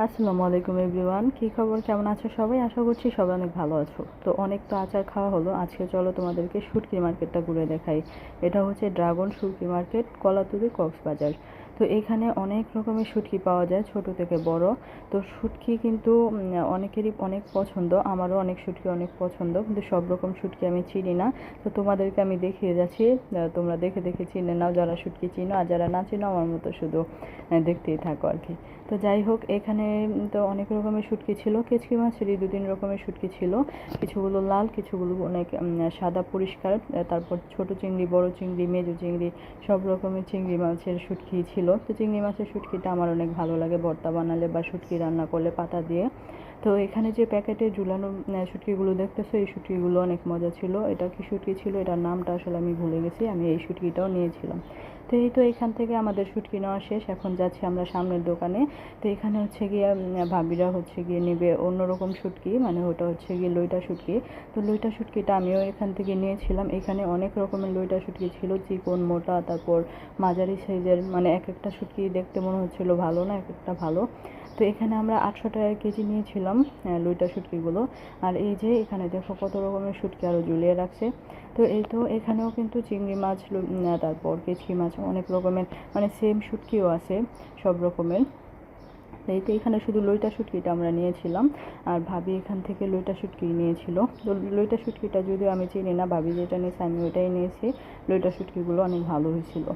আসসালামু আলাইকুম এভরিওয়ান, কি খবর, কেমন আছো সবাই? আশা করছি সবাই অনেক ভালো আছো। তো অনেক তো আচার খাওয়া হলো, আজকে চলো তোমাদেরকে শুটকি মার্কেটটা ঘুরে দেখাই। এটা হচ্ছে ড্রাগন শুটকি মার্কেট, কলাতলী, কক্সবাজার। তো এখানে অনেক রকমের শুটকি পাওয়া যায়, ছোট থেকে বড়। তো শুটকি কিন্তু অনেকেরই অনেক পছন্দ, আমারও অনেক শুটকি অনেক পছন্দ, কিন্তু সব রকম শুটকি আমি চিনি না। তো তোমাদেরকে আমি দেখিয়ে যাচ্ছি, তোমরা দেখে দেখে চিনে নাও যারা শুটকি চিনো, আর যারা না চিনো আমার মতো শুধু দেখতেই থাকো আর কি। তো যাই হোক, এখানে তো অনেক রকমের শুটকি ছিল, কেচকি মাছেরই 2-3 রকমের শুটকি ছিল। কিছুগুলো লাল, কিছুগুলো অনেক সাদা পরিষ্কার। তারপর ছোট চিংড়ি, বড় চিংড়ি, মেজো চিংড়ি, সব রকমের চিংড়ি মাছের শুটকি ছিল। তো চিংড়ি মাছের শুটকিটা আমার অনেক ভালো লাগে ভর্তা বানালে বা শুটকি রান্না করলে পাতা দিয়ে। তো এখানে যে প্যাকেটে ঝুলানো শুটকিগুলো দেখতেছো, এই শুটকিগুলো অনেক মজা ছিল। এটা কি শুটকি ছিল, এটার নামটা আসলে আমি ভুলে গেছি। আমি এই শুটকিটাও নিয়েছিলাম। তো এই তো এখান থেকে আমাদের শুটকি নেওয়া শেষ, এখন যাচ্ছি আমরা সামনের দোকানে। তো এখানে হচ্ছে গিয়ে ভাবিরা হচ্ছে গিয়ে নেবে অন্যরকম শুটকি, মানে ওটা হচ্ছে গিয়ে লইটা শুটকি। তো লইটা শুটকিটা আমিও এখান থেকে নিয়েছিলাম। এখানে অনেক রকমের লইটা শুটকি ছিল, চিকন, মোটা, তারপর মাঝারি সাইজের, মানে এক একটা শুটকি দেখতে মনে হচ্ছিল ভালো না, এক একটা ভালো। তো এখানে আমরা 800 টাকা কেজি নিয়েছিলাম লইটা শুটকিগুলো। আর এই যে এখানে দেখো কত রকমের শুটকি আরও ঝুলিয়ে রাখছে। তো এই তো এখানেও কিন্তু চিংড়ি মাছ, তারপর কেচকি মাছ, অনেক রকমের, মানে সেম শুটকিও আছে সব রকমের। এই তো এখানে শুধু লইটা শুটকিটা আমরা নিয়েছিলাম, আর ভাবি এখান থেকে লইটা শুটকি নিয়েছিল। তো লইটা শুটকিটা যদিও আমি চিনি না, ভাবি যেটা নিয়েছে আমি ওইটাই নিয়েছি। লইটা শুটকিগুলো অনেক ভালো হয়েছিল।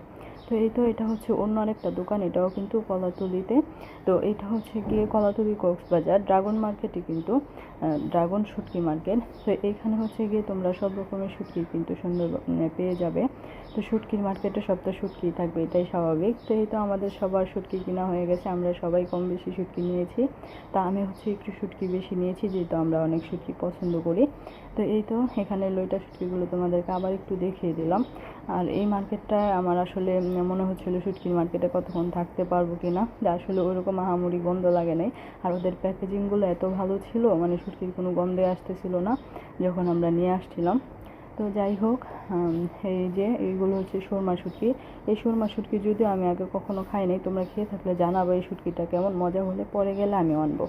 তো এই তো এটা হচ্ছে অন্য আরেকটা দোকান, এটাও কিন্তু কলাতলিতে। তো এটা হচ্ছে গিয়ে কলাতলি কক্সবাজার ড্রাগন মার্কেটে, কিন্তু ড্রাগন শুটকি মার্কেট। তো এইখানে হচ্ছে গিয়ে তোমরা সব রকমের শুটকি কিন্তু সুন্দর পেয়ে যাবে। তো শুটকির মার্কেটে সব তো শুটকি থাকবে, এটাই স্বাভাবিক। তো এই তো আমাদের সবার শুটকি কিনা হয়ে গেছে, আমরা সবাই কম বেশি শুটকি নিয়েছি। তা আমি হচ্ছে একটু শুটকি বেশি নিয়েছি, যেহেতু আমরা অনেক শুটকি পছন্দ করি। তো এই তো এখানে লইটা শুটকিগুলো তোমাদেরকে আবার একটু দেখিয়ে দিলাম। আর এই মার্কেটটায় আমার আসলে মনে হচ্ছিলো শুটকির মার্কেটে কতক্ষণ থাকতে পারবো কি না, আসলে ওইরকম আহামরি গন্ধ লাগে নাই। আর ওদের প্যাকেজিংগুলো এত ভালো ছিল, মানে শুটকির কোনো গন্ধে আসতেছিল না যখন আমরা নিয়ে আসছিলাম। তো যাই হোক, এই যে এইগুলো হচ্ছে সুরমা শুটকি। এই সুরমা শুটকি যদিও আমি আগে কখনো খাই নাই, তোমরা খেয়ে থাকলে জানাবো এই শুটকিটা কেমন, মজা হলে পরে গেলে আমি আনবো।